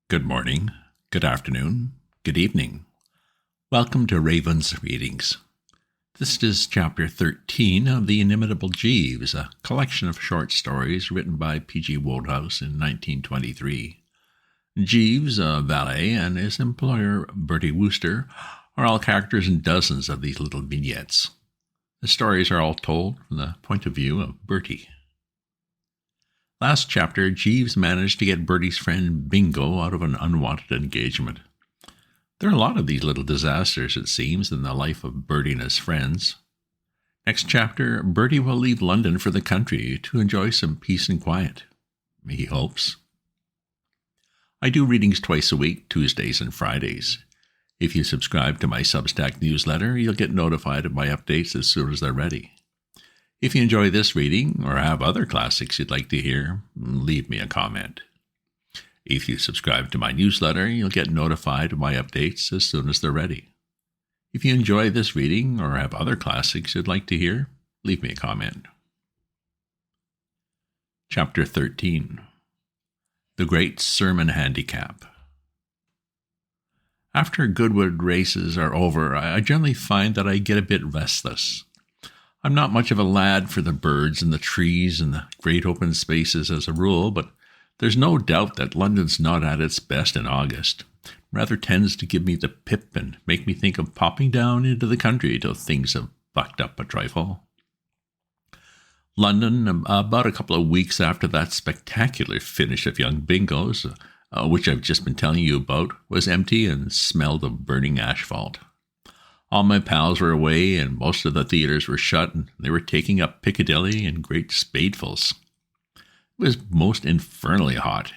Good morning, good afternoon, good evening. Welcome to Raven's Readings. This is Chapter 13 of the Inimitable Jeeves, a collection of short stories written by P.G. Wodehouse in 1923. Jeeves, a valet, and his employer, Bertie Wooster, are all characters in dozens of these little vignettes. The stories are all told from the point of view of Bertie. Last chapter, Jeeves managed to get Bertie's friend Bingo out of an unwanted engagement. There are a lot of these little disasters, it seems, in the life of Bertie and his friends. Next chapter, Bertie will leave London for the country to enjoy some peace and quiet. He hopes. I do readings twice a week, Tuesdays and Fridays. If you subscribe to my Substack newsletter, you'll get notified of my updates as soon as they're ready. If you enjoy this reading or have other classics you'd like to hear, leave me a comment. If you subscribe to my newsletter, you'll get notified of my updates as soon as they're ready. If you enjoy this reading or have other classics you'd like to hear, leave me a comment. Chapter 13. The Great Sermon Handicap. After Goodwood races are over, I generally find that I get a bit restless. I'm not much of a lad for the birds and the trees and the great open spaces as a rule, but there's no doubt that London's not at its best in August. It rather tends to give me the pip and make me think of popping down into the country till things have bucked up a trifle. London, about a couple of weeks after that spectacular finish of young Bingo's, which I've just been telling you about, was empty and smelled of burning asphalt. All my pals were away, and most of the theaters were shut, and they were taking up Piccadilly in great spadefuls. It was most infernally hot.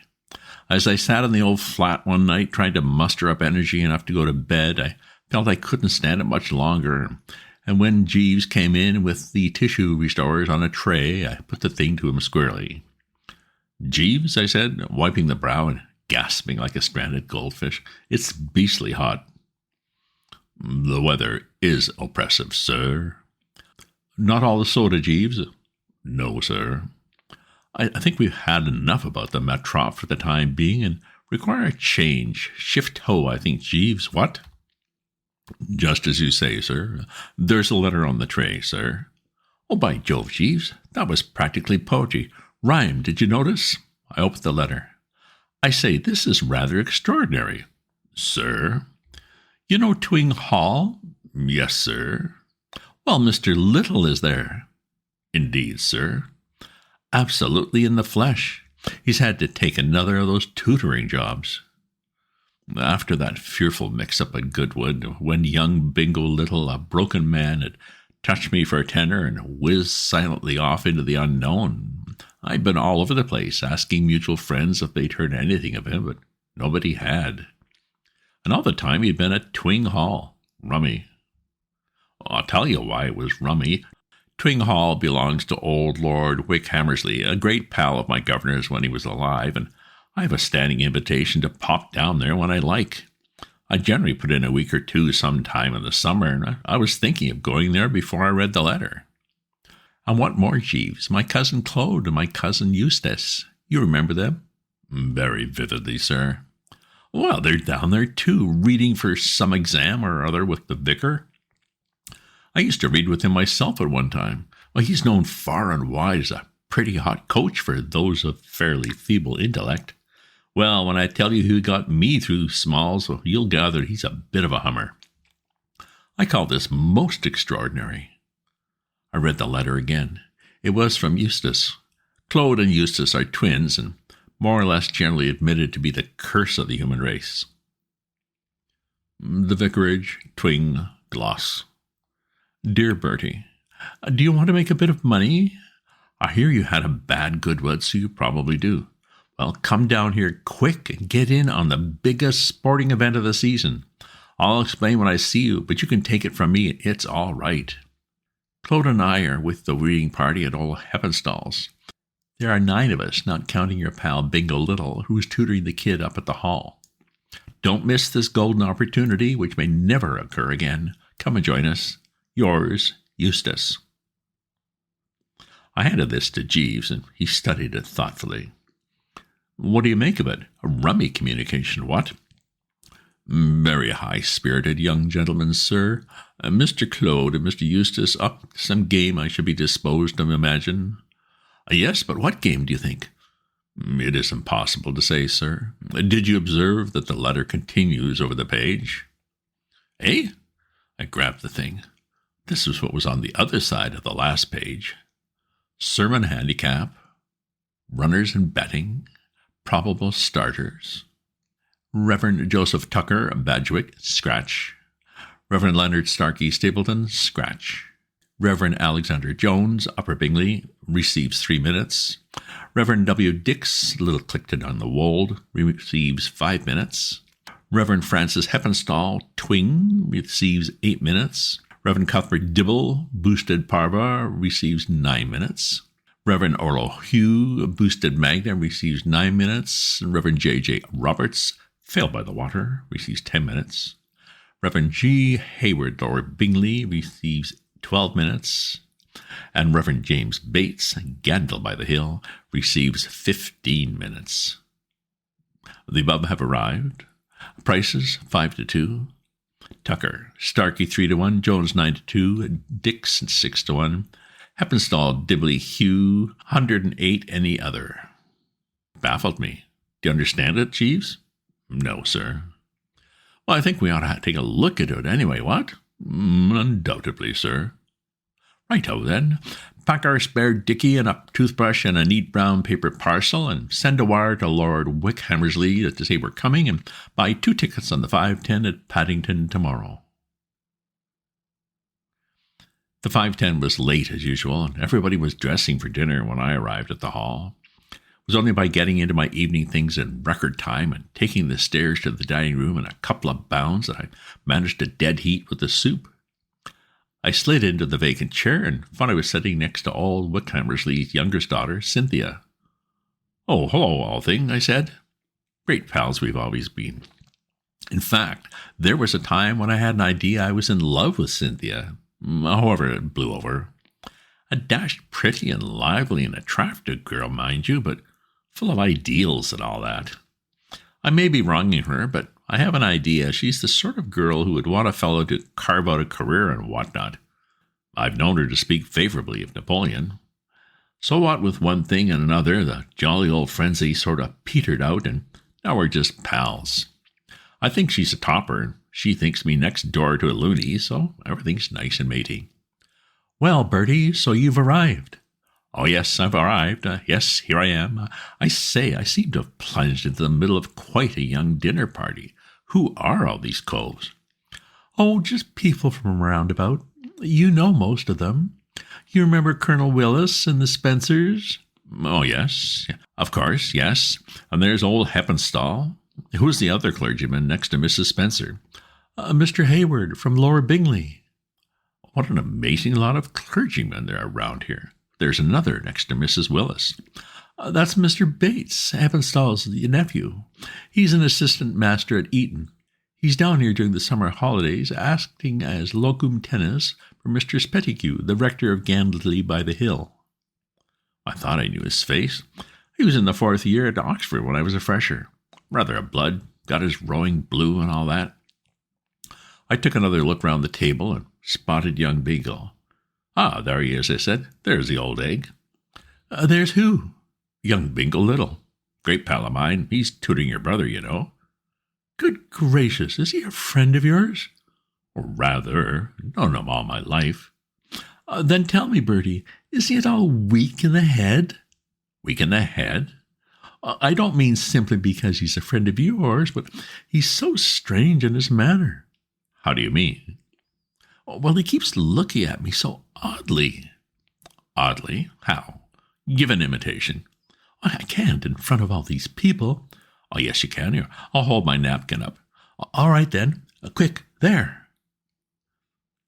As I sat in the old flat one night trying to muster up energy enough to go to bed, I felt I couldn't stand it much longer, and when Jeeves came in with the tissue restorers on a tray, I put the thing to him squarely. "Jeeves," I said, wiping the brow and gasping like a stranded goldfish, "it's beastly hot." "The weather is oppressive, sir." "Not all the soda, Jeeves?" "No, sir." I think we've had enough about the Matrop for the time being and require a change. Shift ho, I think, Jeeves. What?" "Just as you say, sir. There's a letter on the tray, sir." "Oh, by Jove, Jeeves, that was practically poetry. Rhyme, did you notice?" I opened the letter. "I say, this is rather extraordinary." "Sir?" "You know Twing Hall?" "Yes, sir." "Well, Mr. Little is there." "Indeed, sir." "Absolutely in the flesh. He's had to take another of those tutoring jobs." After that fearful mix-up at Goodwood, when young Bingo Little, a broken man, had touched me for a tenner and whizzed silently off into the unknown, I'd been all over the place asking mutual friends if they'd heard anything of him, but nobody had. And all the time he'd been at Twing Hall. Rummy. I'll tell you why it was rummy. Twing Hall belongs to old Lord Wick Hammersley, a great pal of my governor's when he was alive, and I have a standing invitation to pop down there when I like. I generally put in a week or two sometime in the summer, and I was thinking of going there before I read the letter. And what more, Jeeves? My cousin Claude and my cousin Eustace. You remember them?" "Very vividly, sir." "Well, they're down there too, reading for some exam or other with the vicar. I used to read with him myself at one time. Well, he's known far and wide as a pretty hot coach for those of fairly feeble intellect. Well, when I tell you who got me through Smalls, you'll gather he's a bit of a hummer. I call this most extraordinary." I read the letter again. It was from Eustace. Claude and Eustace are twins, and more or less generally admitted to be the curse of the human race. "The Vicarage, Twing, Gloss. Dear Bertie, do you want to make a bit of money? I hear you had a bad Goodwood, so you probably do. Well, come down here quick and get in on the biggest sporting event of the season. I'll explain when I see you, but you can take it from me. It's all right. Claude and I are with the reading party at old Heppenstall's. There are 9 of us, not counting your pal Bingo Little, who's tutoring the kid up at the hall. Don't miss this golden opportunity, which may never occur again. Come and join us. Yours, Eustace." I handed this to Jeeves, and he studied it thoughtfully. What do you make of it? A rummy communication, what? Very high-spirited young gentleman, sir. Mr. Claude and Mr. Eustace up to some game I should be disposed to imagine. Yes, but what game, do you think? It is impossible to say, sir. Did you observe that the letter continues over the page? Eh? I grabbed the thing. This was what was on the other side of the last page. Sermon handicap, runners and betting, probable starters. Reverend Joseph Tucker, Badgwick, scratch. Reverend Leonard Starkey Stapleton, scratch. Reverend Alexander Jones, Upper Bingley, receives 3 minutes. Reverend W. Dix, Little Clifton on the Wold, receives 5 minutes. Reverend Francis Heppenstall, Twing, receives 8 minutes. Reverend Cuthbert Dibble, Boosted Parva, receives 9 minutes. Reverend Orlo Hugh, Boosted Magna, receives 9 minutes. Reverend J.J. Roberts, Failed by the Water, receives 10 minutes. Reverend G. Hayward, Lord Bingley, receives 12 minutes. And Reverend James Bates, Gandil by the Hill, receives 15 minutes. The above have arrived. Prices 5-2. Tucker, Starkey 3-1, Jones 9-2, Dix 6-1, Heppenstall, Dibley, Hugh 108, any other. Baffled me. Do you understand it, Jeeves? No, sir. Well, I think we ought to take a look at it anyway, what? Undoubtedly, sir. Righto, then. Pack our spare dicky and a toothbrush and a neat brown paper parcel and send a wire to Lord Wickhammersley to say we're coming and buy 2 tickets on the 5:10 at Paddington tomorrow. The 5:10 was late as usual, and everybody was dressing for dinner when I arrived at the hall. It was only by getting into my evening things in record time and taking the stairs to the dining room in a couple of bounds that I managed to dead heat with the soup. I slid into the vacant chair and found I was sitting next to old Wickhammersley's youngest daughter, Cynthia. "Oh, hello, Althing," I said. Great pals we've always been. In fact, there was a time when I had an idea I was in love with Cynthia. However, it blew over. A dashed pretty and lively and attractive girl, mind you, but full of ideals and all that. I may be wronging her, but I have an idea she's the sort of girl who would want a fellow to carve out a career and whatnot. I've known her to speak favorably of Napoleon. So what with one thing and another, the jolly old frenzy sort of petered out, and now we're just pals. I think she's a topper, and she thinks me next door to a loony, so everything's nice and matey. Well, Bertie, so you've arrived. Oh, yes, I've arrived. Yes, here I am. I say, I seem to have plunged into the middle of quite a young dinner party. Who are all these coves? Oh, just people from roundabout. You know most of them. You remember Colonel Willis and the Spencers? Oh, yes. Of course, yes. And there's old Heppenstall. Who's the other clergyman next to Mrs. Spencer? Mr. Hayward from Lower Bingley. What an amazing lot of clergymen there are around here. There's another next to Mrs. Willis. That's Mr. Bates, Heppenstall's nephew. He's an assistant master at Eton. He's down here during the summer holidays, acting as locum tenens for Mr. Spettigue, the rector of Gandley by the Hill. I thought I knew his face. He was in the 4th year at Oxford when I was a fresher. Rather a blood, got his rowing blue and all that. I took another look round the table and spotted young Beagle. Ah, there he is, I said. There's the old egg. There's who? Young Bingle Little. Great pal of mine. He's tutoring your brother, you know. Good gracious, is he a friend of yours? Rather. Known him all my life. Then tell me, Bertie, is he at all weak in the head? Weak in the head? I don't mean simply because he's a friend of yours, but he's so strange in his manner. How do you mean? Well, he keeps looking at me so oddly. Oddly? How? Give an imitation. I can't in front of all these people. Oh, yes, you can. Here, I'll hold my napkin up. All right, then. Quick, there.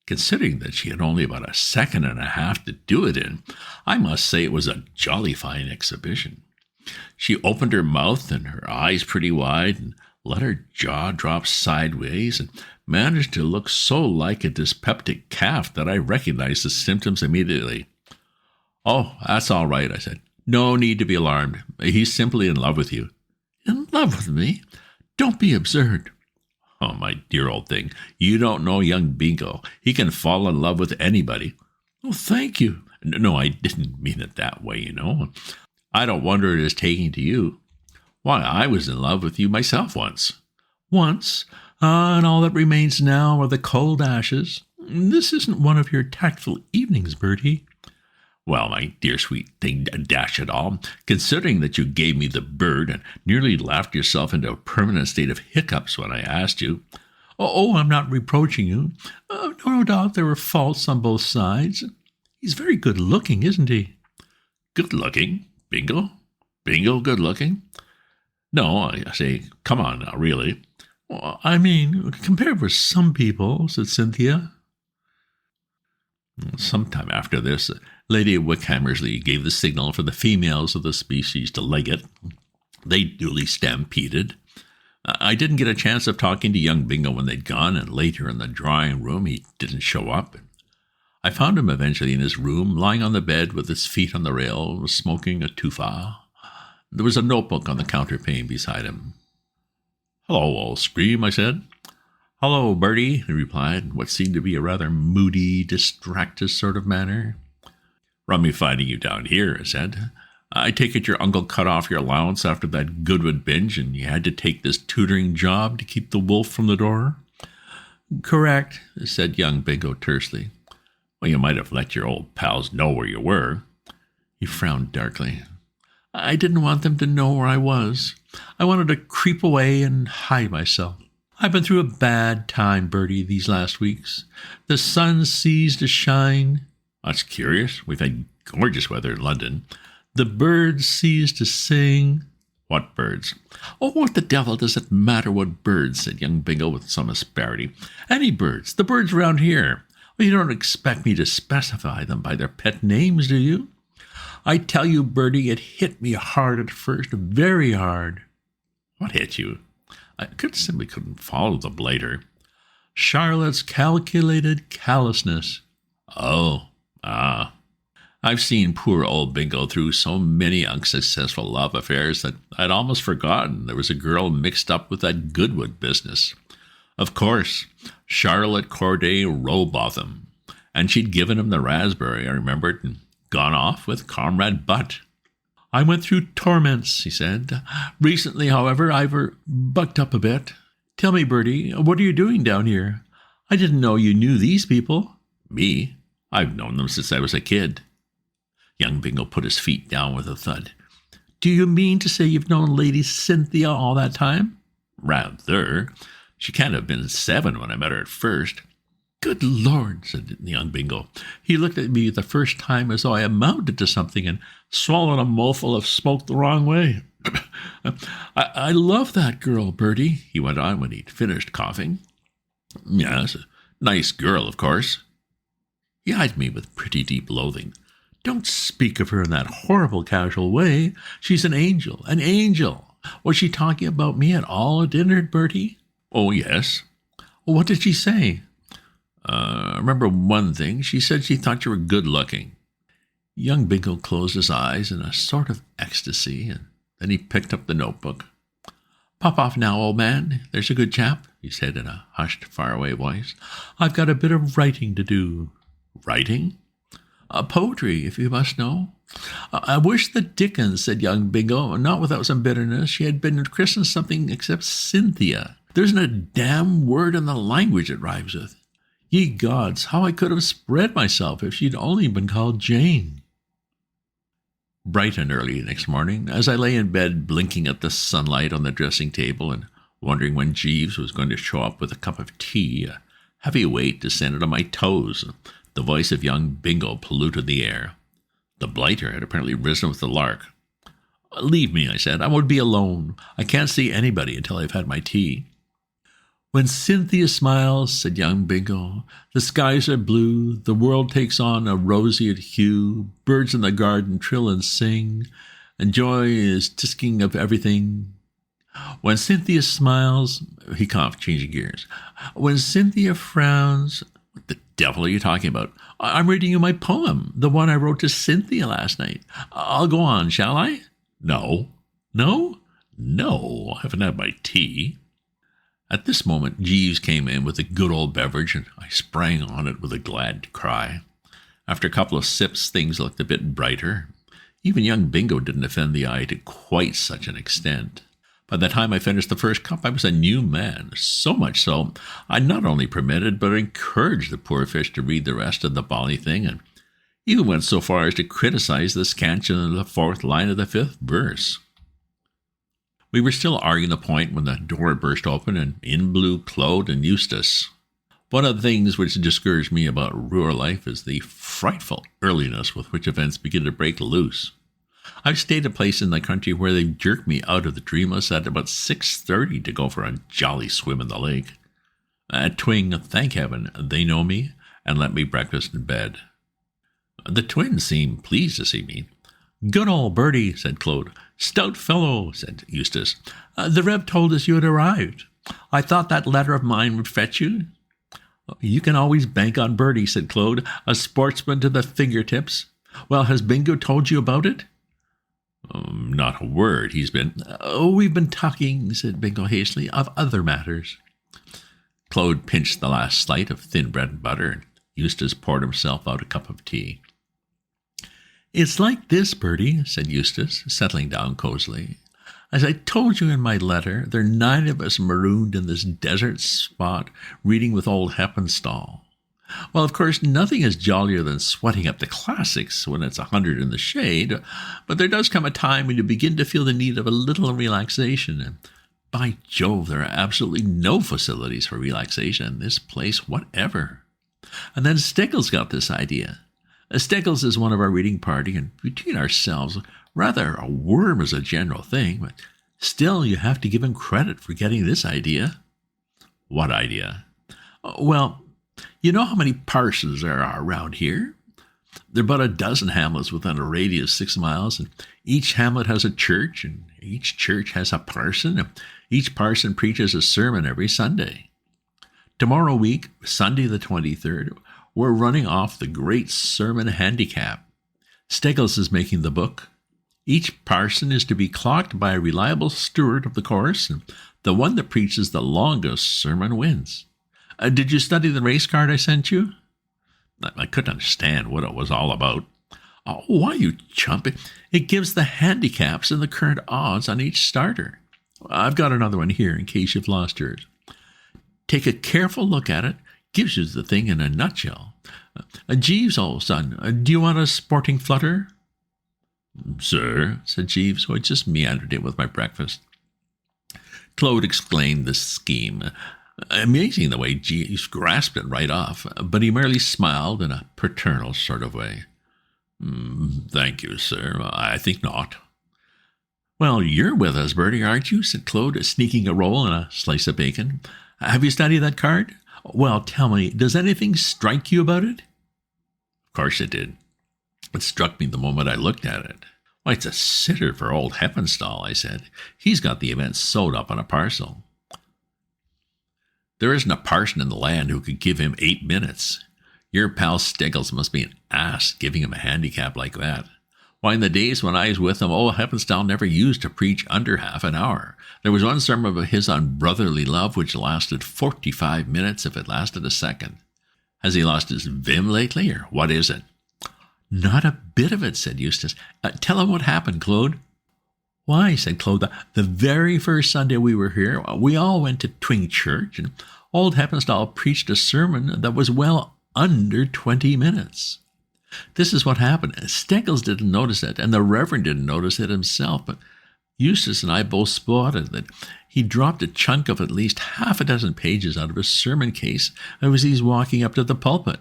Considering that she had only about a second and a half to do it in, I must say it was a jolly fine exhibition. She opened her mouth and her eyes pretty wide and let her jaw drop sideways and managed to look so like a dyspeptic calf that I recognized the symptoms immediately. Oh, that's all right, I said. No need to be alarmed. He's simply in love with you. In love with me? Don't be absurd. Oh, my dear old thing, you don't know young Bingo. He can fall in love with anybody. Oh, thank you. No, I didn't mean it that way, you know. I don't wonder it is taking to you. Why, I was in love with you myself once. Once? And all that remains now are the cold ashes. This isn't one of your tactful evenings, Bertie. Well, my dear sweet thing, dash it all, considering that you gave me the bird and nearly laughed yourself into a permanent state of hiccups when I asked you. Oh, I'm not reproaching you. No doubt there were faults on both sides. He's very good-looking, isn't he? Good-looking? Bingo? Bingo good-looking? No, I say, come on now, really. Well, I mean, compared with some people, said Cynthia. Sometime after this, Lady Wickhammersley gave the signal for the females of the species to leg it. They duly stampeded. I didn't get a chance of talking to young Bingo when they'd gone, and later in the drawing room he didn't show up. I found him eventually in his room, lying on the bed with his feet on the rail, smoking a tufa. There was a notebook on the counterpane beside him. "Hello, old Scream," I said. "Hello, Bertie," he replied, in what seemed to be a rather moody, distracted sort of manner. "Rummy finding you down here," I said. "I take it your uncle cut off your allowance after that Goodwood binge, and you had to take this tutoring job to keep the wolf from the door?" "Correct," said young Bingo tersely. "Well, you might have let your old pals know where you were." He frowned darkly. "I didn't want them to know where I was. I wanted to creep away and hide myself. I've been through a bad time, Bertie, these last weeks. The sun ceased to shine." "That's curious. We've had gorgeous weather in London." "The birds ceased to sing." "What birds?" "Oh, what the devil does it matter what birds?" said young Bingo with some asperity. "Any birds. The birds around here. Well, you don't expect me to specify them by their pet names, do you? I tell you, Bertie, it hit me hard at first, very hard." "What hit you?" I simply couldn't follow the blighter. "Charlotte's calculated callousness." "Oh, I've seen poor old Bingo through so many unsuccessful love affairs that I'd almost forgotten there was a girl mixed up with that Goodwood business. Of course, Charlotte Corday Rowbotham, and she'd given him the raspberry, I remembered, and gone off with Comrade Butt. "I went through torments," he said. "Recently, however, I've bucked up a bit. Tell me, Bertie, what are you doing down here? I didn't know you knew these people." "Me? I've known them since I was a kid." Young Bingo put his feet down with a thud. "Do you mean to say you've known Lady Cynthia all that time?" "Rather. She can't have been 7 when I met her at first." "Good Lord," said young Bingo. He looked at me the first time as though I amounted to something and swallowed a mouthful of smoke the wrong way. I love that girl, Bertie," he went on when he'd finished coughing. "Yes, a nice girl, of course." He eyed me with pretty deep loathing. "Don't speak of her in that horrible casual way. She's an angel, an angel. Was she talking about me at all at dinner, Bertie?" "Oh, yes." "What did she say?" I remember one thing. She said she thought you were good-looking." Young Bingo closed his eyes in a sort of ecstasy, and then he picked up the notebook. "Pop off now, old man. There's a good chap," he said in a hushed, faraway voice. "I've got a bit of writing to do." "Writing?" "Poetry, if you must know." "I wish the dickens," said young Bingo, not without some bitterness, "she had been christened something except Cynthia. There isn't a damn word in the language it rhymes with. Ye gods, how I could have spread myself if she'd only been called Jane." Bright and early next morning, as I lay in bed blinking at the sunlight on the dressing table and wondering when Jeeves was going to show up with a cup of tea, a heavy weight descended on my toes. The voice of young Bingo polluted the air. The blighter had apparently risen with the lark. "Leave me," I said. "I would be alone. I can't see anybody until I've had my tea." "When Cynthia smiles," said young Bingo, "the skies are blue, the world takes on a roseate hue, birds in the garden trill and sing, and joy is tisking of everything. When Cynthia smiles," he coughed, changing gears. "When Cynthia frowns—" "What the devil are you talking about?" "I'm reading you my poem, the one I wrote to Cynthia last night. I'll go on, shall I?" "No." "No?" No, I haven't had my tea. At this moment, Jeeves came in with a good old beverage, and I sprang on it with a glad cry. After a couple of sips, things looked a bit brighter. Even young Bingo didn't offend the eye to quite such an extent. By the time I finished the first cup, I was a new man, so much so, I not only permitted but encouraged the poor fish to read the rest of the bally thing, and even went so far as to criticize the scansion of the fourth line of the fifth verse. We were still arguing the point when the door burst open, and in blew Claude and Eustace. One of the things which discouraged me about rural life is the frightful earliness with which events begin to break loose. I've stayed at a place in the country where they jerked me out of the Dreamless at about 6:30 to go for a jolly swim in the lake. At Twing, thank heaven, they know me and let me breakfast in bed. The twins seemed pleased to see me. "Good old Bertie," said Claude. "Stout fellow," said Eustace. "The Rev told us you had arrived. I thought that letter of mine would fetch you." "You can always bank on Bertie," said Claude, "a sportsman to the fingertips. Well, has Bingo told you about it?" "Not a word. He's been—" "We've been talking," said Bingo hastily, "of other matters." Claude pinched the last slice of thin bread and butter, and Eustace poured himself out a cup of tea. "It's like this, Bertie," said Eustace, settling down cozily. "As I told you in my letter, there are 9 of us marooned in this desert spot, reading with old Heppenstall. Well, of course, nothing is jollier than sweating up the classics when it's 100 in the shade, but there does come a time when you begin to feel the need of a little relaxation, and by Jove, there are absolutely no facilities for relaxation in this place whatever. And then Steggles got this idea. Steggles is one of our reading party, and between ourselves, rather a worm as a general thing, but still you have to give him credit for getting this idea." "What idea?" "Well, you know how many parsons there are around here? There are about a dozen hamlets within a radius of 6 miles, and each hamlet has a church, and each church has a parson, and each parson preaches a sermon every Sunday. Tomorrow week, Sunday the 23rd, we're running off the great sermon Handicap. Steggles is making the book. Each parson is to be clocked by a reliable steward of the course, and the one that preaches the longest sermon wins. Did you study the race card I sent you?" I couldn't understand what it was all about. "Why, you chump, it gives the handicaps and the current odds on each starter. I've got another one here in case you've lost yours. Take a careful look at it. Gives you the thing in a nutshell. Jeeves, old son, do you want a sporting flutter?" "Sir," said Jeeves, who had just meandered in with my breakfast. Claude explained the scheme. Amazing the way Jeeves grasped it right off, but he merely smiled in a paternal sort of way. "Thank you, sir. I think not." "Well, you're with us, Bertie, aren't you?" said Claude, sneaking a roll and a slice of bacon. "Have you studied that card? Well, tell me, does anything strike you about it?" Of course it did. It struck me the moment I looked at it. "Why, it's a sitter for old Heppenstall," I said. "He's got the event sewed up on a parcel. There isn't a parson in the land who could give him 8 minutes. Your pal Steggles must be an ass giving him a handicap like that. Why, in the days when I was with him, old Heppenstall never used to preach under half an hour. There was one sermon of his on brotherly love which lasted 45 minutes if it lasted a second. Has he lost his vim lately, or what is it?" "Not a bit of it," said Eustace. "Tell him what happened, Claude." "Why," said Claude, "the very first Sunday we were here, we all went to Twing Church, and old Heppenstall preached a sermon that was well under 20 minutes. This is what happened. Steggles didn't notice it, and the Reverend didn't notice it himself, but Eustace and I both spotted that he dropped a chunk of at least half a dozen pages out of his sermon case as he's walking up to the pulpit.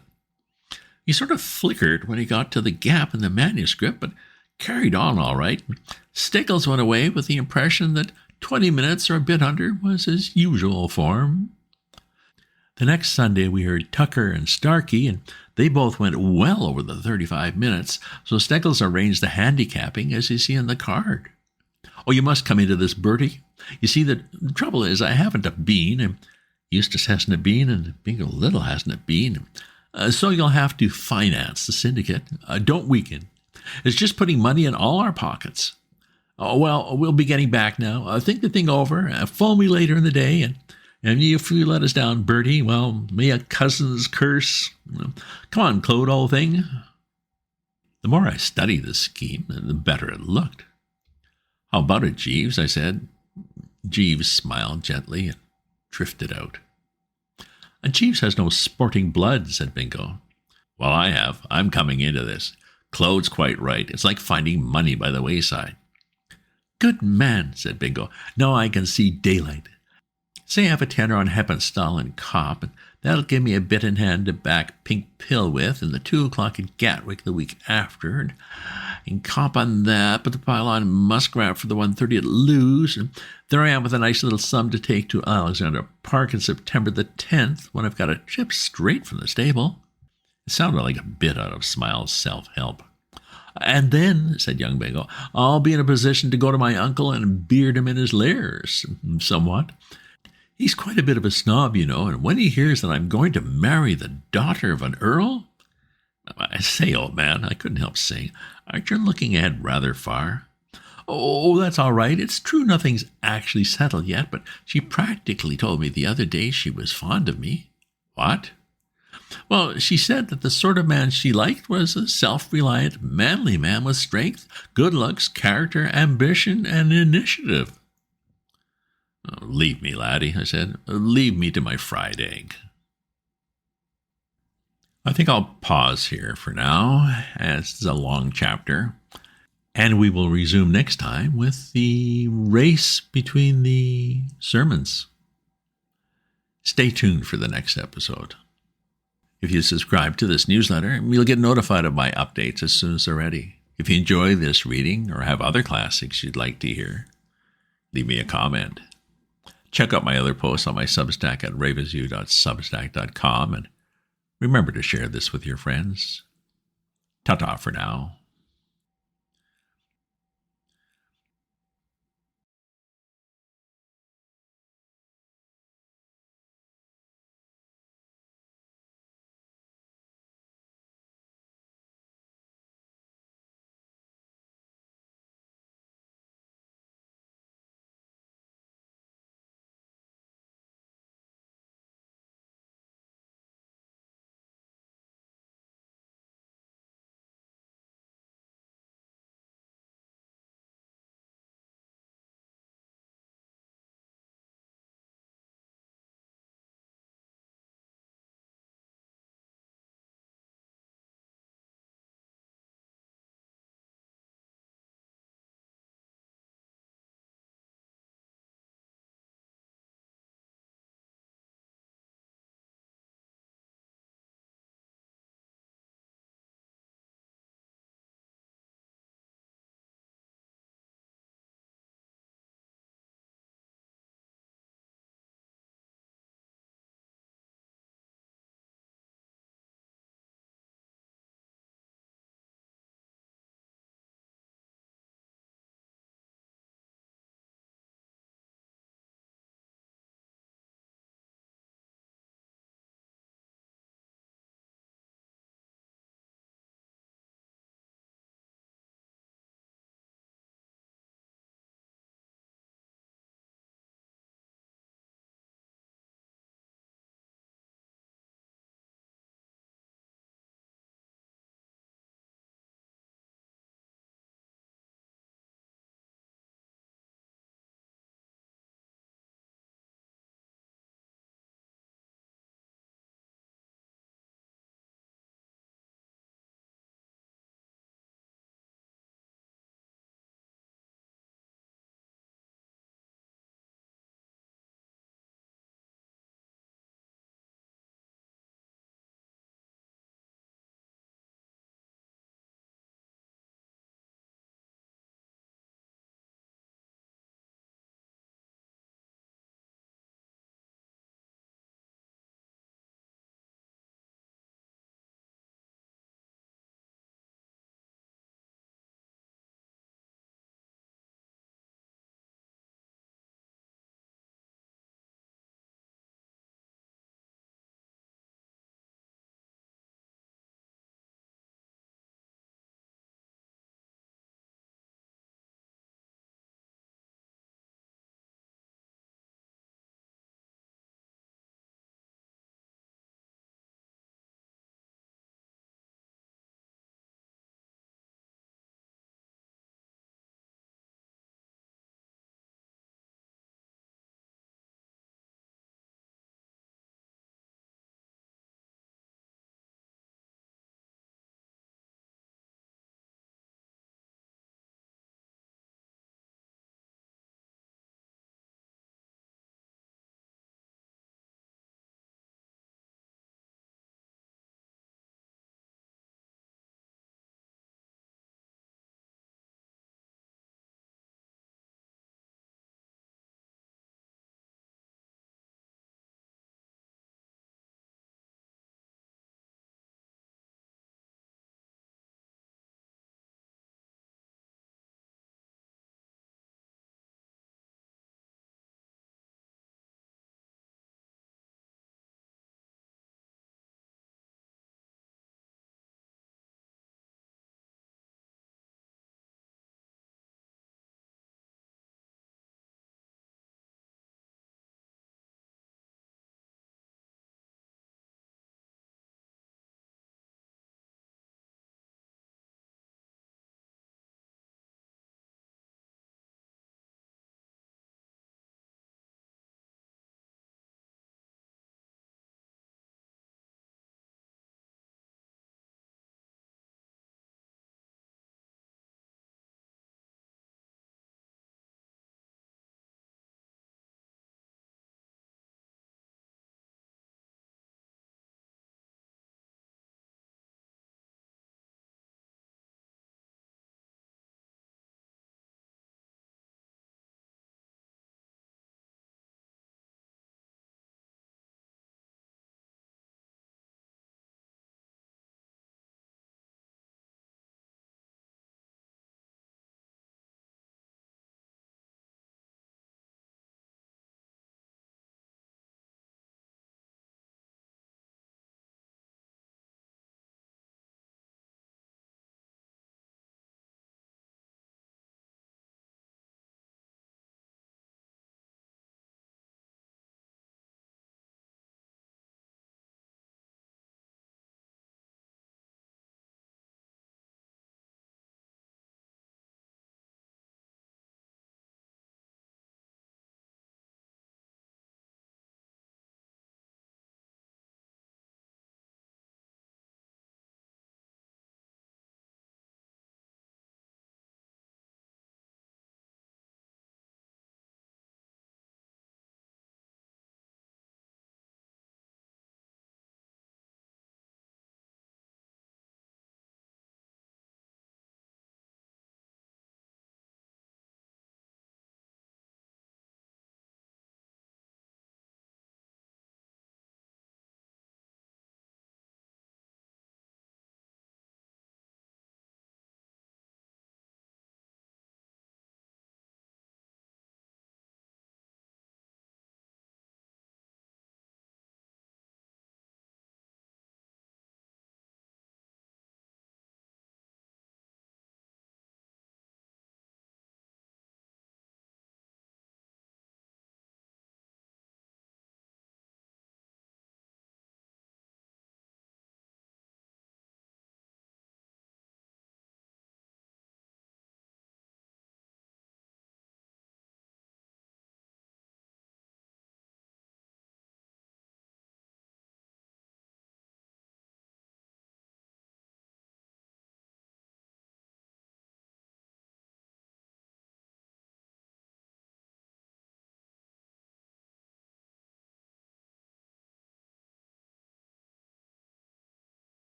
He sort of flickered when he got to the gap in the manuscript, but carried on all right. Steggles went away with the impression that 20 minutes or a bit under was his usual form. The next Sunday we heard Tucker and Starkey, and they both went well over the 35 minutes, so Steggles arranged the handicapping as you see in the card. Oh, you must come into this, Bertie. You see, the trouble is I haven't a bean, and Eustace hasn't a bean, and Bingo Little hasn't a bean. So you'll have to finance the syndicate. Don't weaken. It's just putting money in all our pockets. Oh, well, we'll be getting back now. Think the thing over. Phone me later in the day. And if you let us down, Bertie, well, may a cousin's curse. Come on, Claude, old thing. The more I studied the scheme, the better it looked. How about it, Jeeves? I said. Jeeves smiled gently and drifted out. Jeeves has no sporting blood, said Bingo. Well, I have. I'm coming into this. Claude's quite right. It's like finding money by the wayside. Good man, said Bingo. Now I can see daylight. Say I have a tenner on Heppenstall and Cop, and that'll give me a bit in hand to back Pink Pill with, and the 2 o'clock at Gatwick the week after, and Cop on that, but the pile on Muskrat for the 1:30 at Lewes, and there I am with a nice little sum to take to Alexander Park on September the 10th, when I've got a trip straight from the stable. It sounded like a bit out of Smile's self-help. And then, said young Bingo, I'll be in a position to go to my uncle and beard him in his lairs, somewhat. He's quite a bit of a snob, you know, and when he hears that I'm going to marry the daughter of an earl... I say, old man, I couldn't help saying, aren't you looking ahead rather far? Oh, that's all right. It's true nothing's actually settled yet, but she practically told me the other day she was fond of me. What? Well, she said that the sort of man she liked was a self-reliant, manly man with strength, good looks, character, ambition, and initiative. Oh, leave me, laddie, I said. Leave me to my fried egg. I think I'll pause here for now, as it's a long chapter, and we will resume next time with the race between the sermons. Stay tuned for the next episode. If you subscribe to this newsletter, you'll get notified of my updates as soon as they're ready. If you enjoy this reading or have other classics you'd like to hear, leave me a comment. Check out my other posts on my Substack at ravensview.substack.com, and remember to share this with your friends. Ta-ta for now.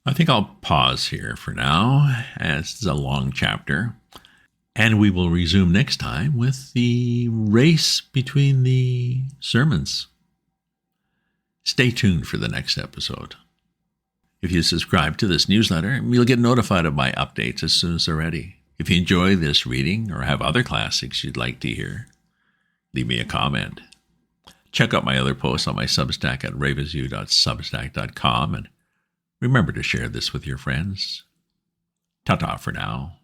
I think I'll pause here for now, as it's a long chapter, and we will resume next time with the race between the sermons. Stay tuned for the next episode. If you subscribe to this newsletter, you'll get notified of my updates as soon as they're ready. If you enjoy this reading or have other classics you'd like to hear, leave me a comment. Check out my other posts on my Substack at ravensview.substack.com, and remember to share this with your friends. Ta-ta for now.